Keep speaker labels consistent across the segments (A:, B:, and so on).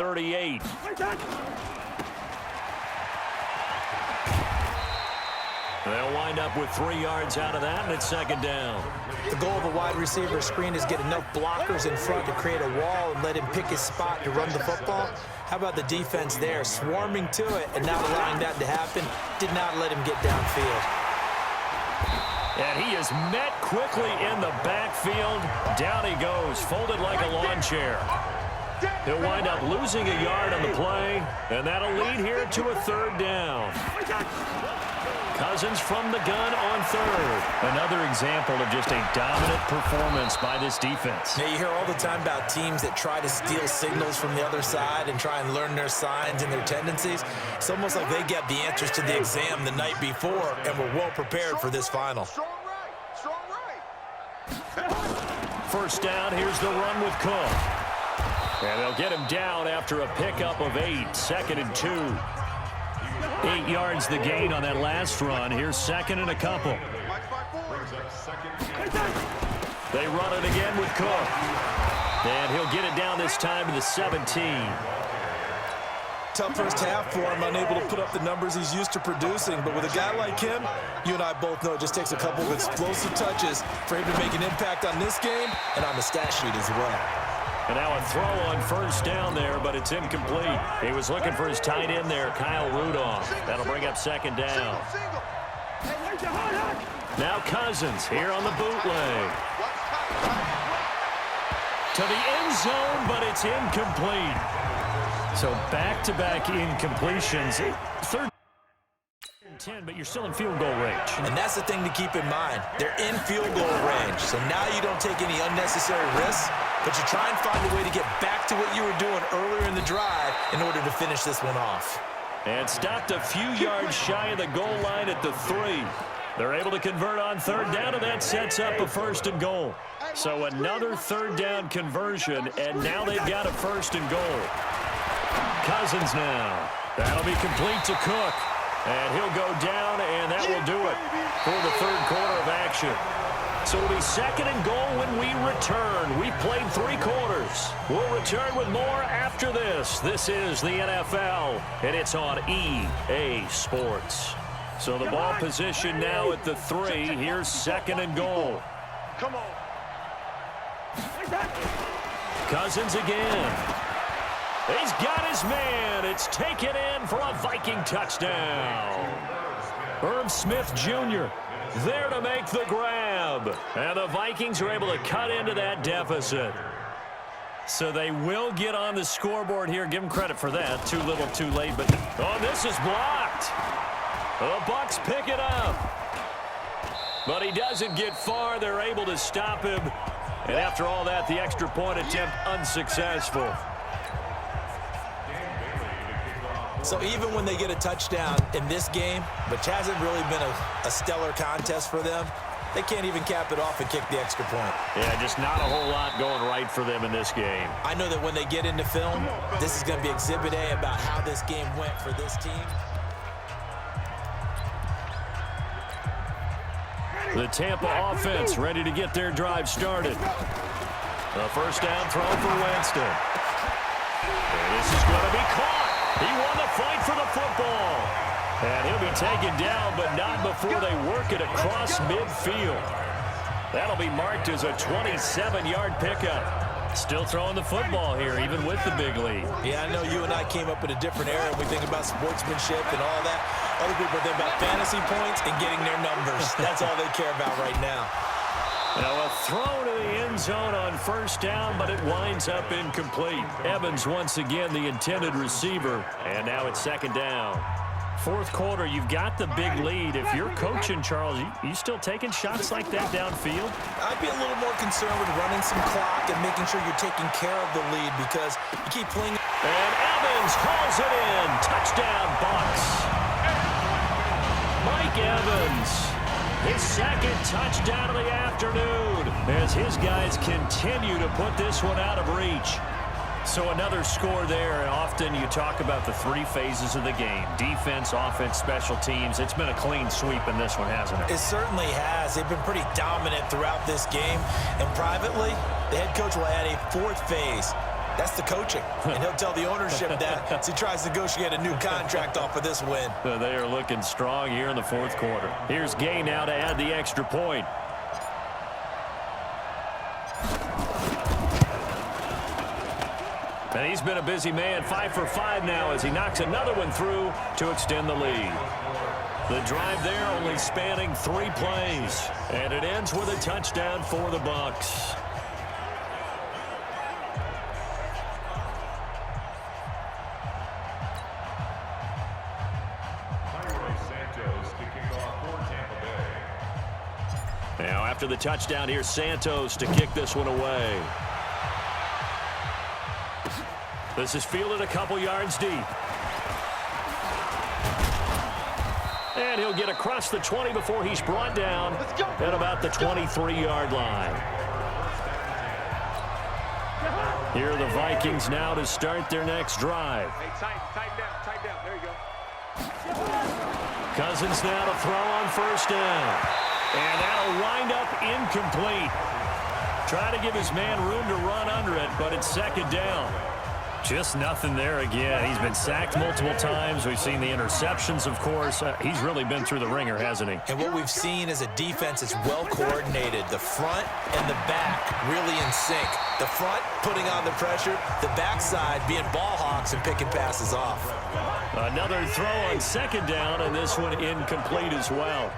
A: 38. They'll wind up with 3 yards out of that, and it's second down.
B: The goal of a wide receiver screen is get enough blockers in front to create a wall and let him pick his spot to run the football. How about the defense there, swarming to it and not allowing that to happen? Did not let him get downfield.
A: And he is met quickly in the backfield. Down he goes, folded like a lawn chair. He'll wind up losing a yard on the play, and that'll lead here to a third down. Cousins from the gun on third. Another example of just a dominant performance by this defense.
B: Now, you hear all the time about teams that try to steal signals from the other side and try and learn their signs and their tendencies. It's almost like they get the answers to the exam the night before and were well prepared for this final.
A: First down, here's the run with Cook. And they'll get him down after a pickup of 8, 2nd and 2. 8 yards the gain on that last run. Here's 2nd and a couple. They run it again with Cook. And he'll get it down this time to the 17.
B: Tough first half for him, unable to put up the numbers he's used to producing. But with a guy like him, you and I both know it just takes a couple of explosive touches for him to make an impact on this game and on the stat sheet as well.
A: And now a throw on first down there, but it's incomplete. He was looking for his tight end there, Kyle Rudolph. That'll bring up second down. Now Cousins here on the bootleg. To the end zone, but it's incomplete. So back-to-back incompletions. Third and 10, but you're still in field goal range.
B: And that's the thing to keep in mind. They're in field goal range. So now you don't take any unnecessary risks, but you try and find a way to get back to what you were doing earlier in the drive in order to finish this one off.
A: And stopped a few yards shy of the goal line at the 3. They're able to convert on third down, and that sets up a 1st and goal. So another third down conversion, and now they've got a 1st and goal. Cousins now. That'll be complete to Cook. And he'll go down, and that will do it for the third quarter of action. So it'll be 2nd and goal when we return. We've played 3 quarters. We'll return with more after this. This is the NFL, and it's on EA Sports. So the ball position now at the 3. Here's 2nd and goal. Come on. Cousins again. He's got his man. It's taken in for a Viking touchdown. Herb Smith Jr. there to make the grab. And the Vikings are able to cut into that deficit. So they will get on the scoreboard here. Give them credit for that. Too little, too late. But oh, this is blocked. The Bucs pick it up. But he doesn't get far. They're able to stop him. And after all that, the extra point attempt unsuccessful.
B: So even when they get a touchdown in this game, which hasn't really been a stellar contest for them, they can't even cap it off and kick the extra point.
A: Yeah, just not a whole lot going right for them in this game.
B: I know that when they get into film, this is going to be Exhibit A about how this game went for this team.
A: The Tampa offense ready to get their drive started. The first down throw for Winston. And this is going to be caught. He won the fight for the football. And he'll be taken down, but not before they work it across midfield. That'll be marked as a 27-yard pickup. Still throwing the football here, even with the big lead.
B: Yeah, I know you and I came up in a different era. We think about sportsmanship and all that. Other people think about fantasy points and getting their numbers. That's all they care about right now.
A: Now a throw to the end zone on first down, but it winds up incomplete. Evans once again the intended receiver, and now it's 2nd down. Fourth quarter, you've got the big lead. If you're coaching, Charles, you still taking shots like that downfield?
B: I'd be a little more concerned with running some clock and making sure you're taking care of the lead because you keep playing.
A: And Evans hauls it in. Touchdown, Bucs. Mike Evans. His 2nd touchdown of the afternoon as his guys continue to put this one out of reach. So another score there, and often you talk about the 3 phases of the game. Defense, offense, special teams. It's been a clean sweep in this one, hasn't it?
B: It certainly has. They've been pretty dominant throughout this game. And privately, the head coach will add a 4th phase. That's the coaching. And he'll tell the ownership that as he tries to negotiate a new contract off of this win.
A: They are looking strong here in the fourth quarter. Here's Gay now to add the extra point. And he's been a busy man, 5 for 5 now as he knocks another one through to extend the lead. The drive there only spanning 3 plays. And it ends with a touchdown for the Bucs. Now after the touchdown, here's Santos to kick this one away. This is fielded a couple yards deep. And he'll get across the 20 before he's brought down at about the 23-yard line. Here are the Vikings now to start their next drive.
C: Hey, tighten down. There you go.
A: Cousins now to throw on first down. And that'll wind up incomplete. Try to give his man room to run under it, but it's second down. Just nothing there again. He's been sacked multiple times. We've seen the interceptions, of course. He's really been through the ringer, hasn't he?
B: And what we've seen is a defense that's well coordinated. The front and the back really in sync. The front putting on the pressure. The backside being ball hawks and picking passes off.
A: Another throw on second down, and this one incomplete as well.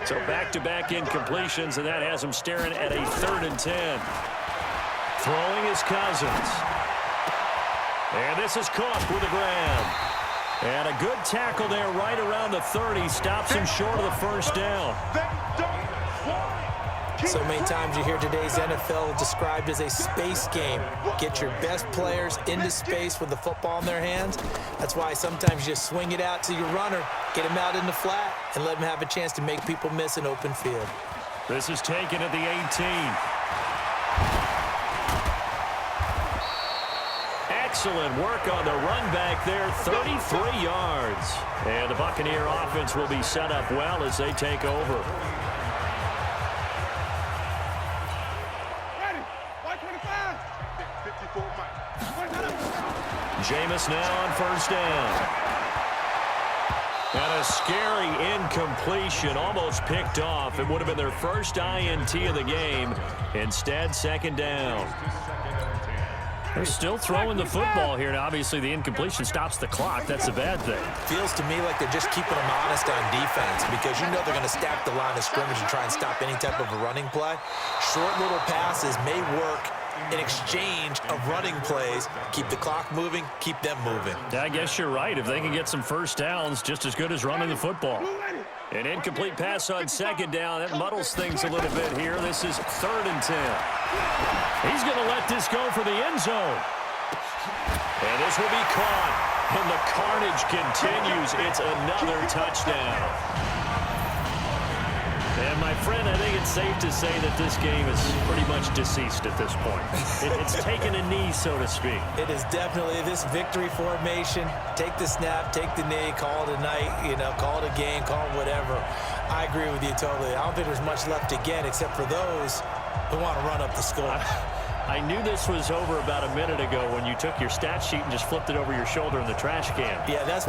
A: So back-to-back incompletions, and that has him staring at a 3rd and 10. Throwing is Cousins. And this is Cook with a grab. And a good tackle there right around the 30. Stops him short of the first down.
B: So many times you hear today's NFL described as a space game. Get your best players into space with the football in their hands. That's why sometimes you just swing it out to your runner, get him out in the flat, and let him have a chance to make people miss an open field.
A: This is taken at the 18. Excellent work on the run back there, 33 yards. And the Buccaneer offense will be set up well as they take over.
C: Ready. 125. 54 miles.
A: Jameis now on first down. And a scary incompletion, almost picked off. It would have been their first INT of the game. Instead, second down. They're still throwing the football here. Now, obviously, the incompletion stops the clock. That's a bad thing.
B: Feels to me like they're just keeping them honest on defense because you know they're going to stack the line of scrimmage and try and stop any type of a running play. Short little passes may work in exchange of running plays. Keep the clock moving, keep them moving.
A: I guess you're right. If they can get some first downs, just as good as running the football. An incomplete pass on second down. That muddles things a little bit here. This is 3rd and 10. He's going to let this go for the end zone. And this will be caught. And the carnage continues. It's another touchdown. And, my friend, I think it's safe to say that this game is pretty much deceased at this point. It's taken a knee, so to speak.
B: It is definitely this victory formation. Take the snap, take the knee, call it a night, call it a game, call it whatever. I agree with you totally. I don't think there's much left to get except for those who want to run up the score.
A: I knew this was over about a minute ago when you took your stat sheet and just flipped it over your shoulder in the trash can.
B: Yeah, that's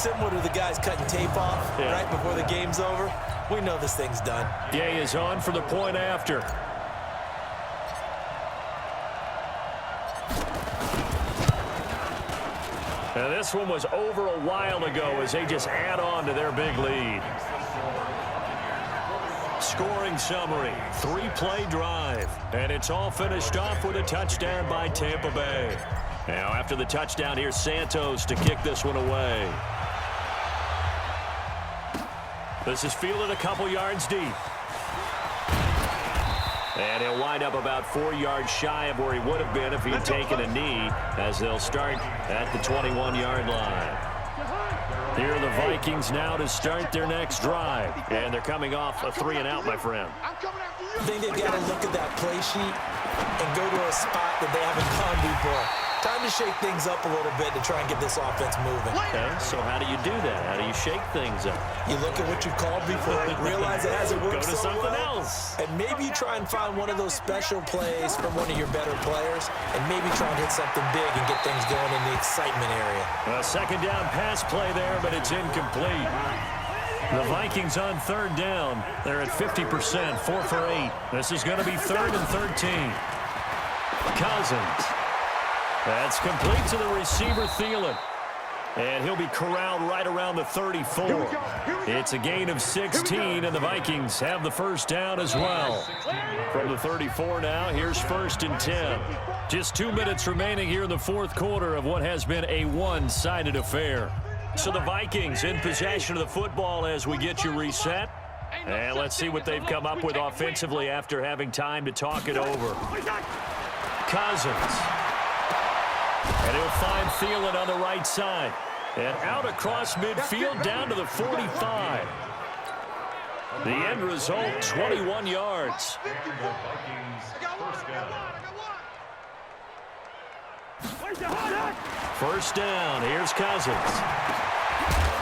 B: similar to the guys cutting tape off right before the game's over. We know this thing's done.
A: Gay is on for the point after. Now this one was over a while ago as they just add on to their big lead. Scoring summary, 3-play drive, and it's all finished off with a touchdown by Tampa Bay. Now after the touchdown, here's Santos to kick this one away. This is fielded a couple yards deep. And he'll wind up about 4 yards shy of where he would have been if he had taken a knee, as they'll start at the 21-yard line. Here are the Vikings now to start their next drive. And they're coming off a 3-and-out, my friend.
B: I think they've got to look at that play sheet and go to a spot that they haven't gone before. Time to shake things up a little bit to try and get this offense moving.
A: Okay, so how do you do that? How do you shake things up?
B: You look at what you called before, realize it hasn't worked
A: Go to
B: so
A: something
B: well,
A: else.
B: and maybe you try and find one of those special plays from one of your better players, and maybe try and hit something big and get things going in the excitement area.
A: A second down pass play there, but it's incomplete. The Vikings on third down. They're at 50%, 4 for 8. This is going to be 3rd and 13. Cousins. That's complete to the receiver, Thielen. And he'll be corralled right around the 34. It's a gain of 16, and the Vikings have the first down as well. From the 34 now, here's 1st and 10. Just 2 minutes remaining here in the fourth quarter of what has been a one-sided affair. So the Vikings in possession of the football as we get you reset. And let's see what they've come up with offensively after having time to talk it over. Cousins. And he'll find Thielen on the right side. And out across midfield down to the 45. The end result, 21 yards. First down, here's Cousins.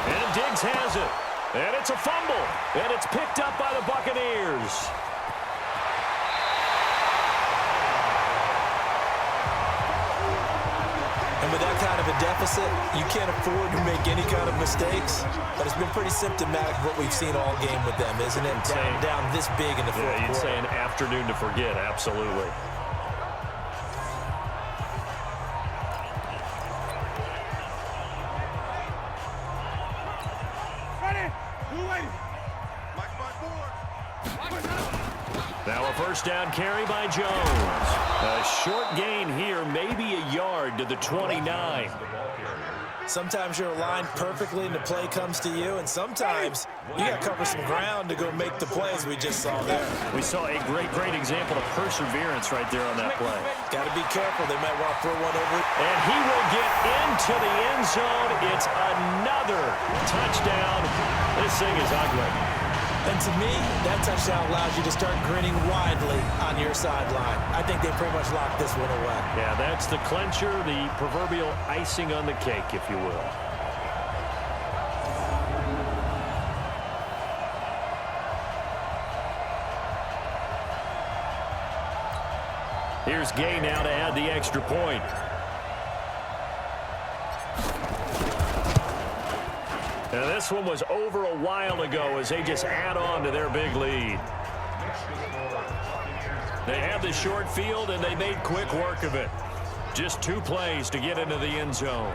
A: And Diggs has it. And it's a fumble. And it's picked up by the Buccaneers.
B: And with that kind of a deficit, you can't afford to make any kind of mistakes. But it's been pretty symptomatic of what we've seen all game with them, isn't it? Down this big in the fourth quarter.
A: You'd say an afternoon to forget, absolutely. Now a first down carry by Jones. A short gain here, maybe a yard to the 29.
B: Sometimes you're aligned perfectly and the play comes to you, and sometimes you got to cover some ground to go make the plays we just saw there.
A: We saw a great example of perseverance right there on that play.
B: Got to be careful. They might want to throw one over.
A: And he will get into the end zone. It's another touchdown. This thing is ugly.
B: And to me, that touchdown allows you to start grinning widely on your sideline. I think they pretty much locked this one away.
A: Yeah, that's the clincher, the proverbial icing on the cake, if you will. Here's Gay now to add the extra point. And this one was over a while ago as they just add on to their big lead. They have the short field, and they made quick work of it. Just 2 plays to get into the end zone.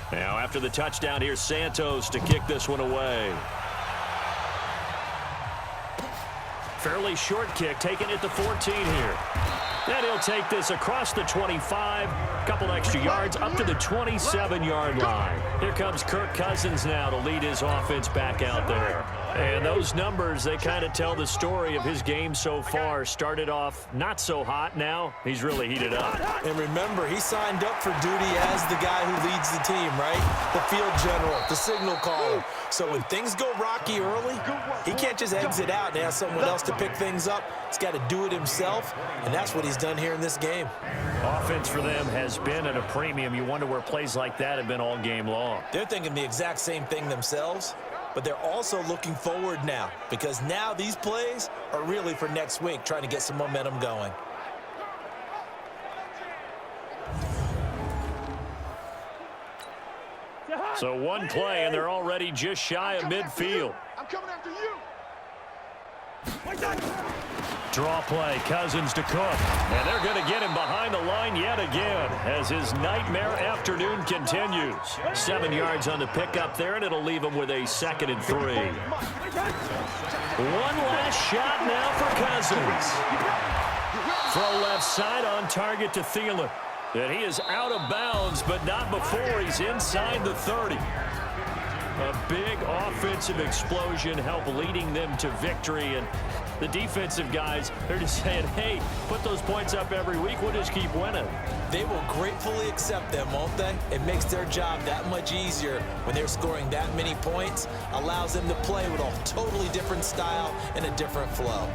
A: Now, after the touchdown, here's Santos to kick this one away. Fairly short kick, taking it to 14 here. Then he'll take this across the 25, couple extra yards, up to the 27-yard line. Here comes Kirk Cousins now to lead his offense back out there. And those numbers, they kind of tell the story of his game so far. Started off not so hot. Now he's really heated up.
B: And remember, he signed up for duty as the guy who leads the team, right? The field general, the signal caller. So when things go rocky early, he can't just exit out and ask someone else to pick things up. He's got to do it himself, and that's what he's done here in this game.
A: Offense for them has been at a premium. You wonder where plays like that have been all game long.
B: They're thinking the exact same thing themselves, but they're also looking forward now, because now these plays are really for next week, trying to get some momentum going.
A: So one play, and they're already just shy of midfield.
C: I'm coming after you.
A: Draw play, Cousins to Cook. And they're going to get him behind the line yet again as his nightmare afternoon continues. 7 yards on the pickup there, and it'll leave him with a 2nd and 3. One last shot now for Cousins. Throw left side on target to Thielen. And he is out of bounds, but not before he's inside the 30. A big offensive explosion helped leading them to victory, and The defensive guys, they're just saying, hey, put those points up every week. We'll just keep winning.
B: They will gratefully accept them, won't they? It makes their job that much easier when they're scoring that many points. Allows them to play with a totally different style and a different flow.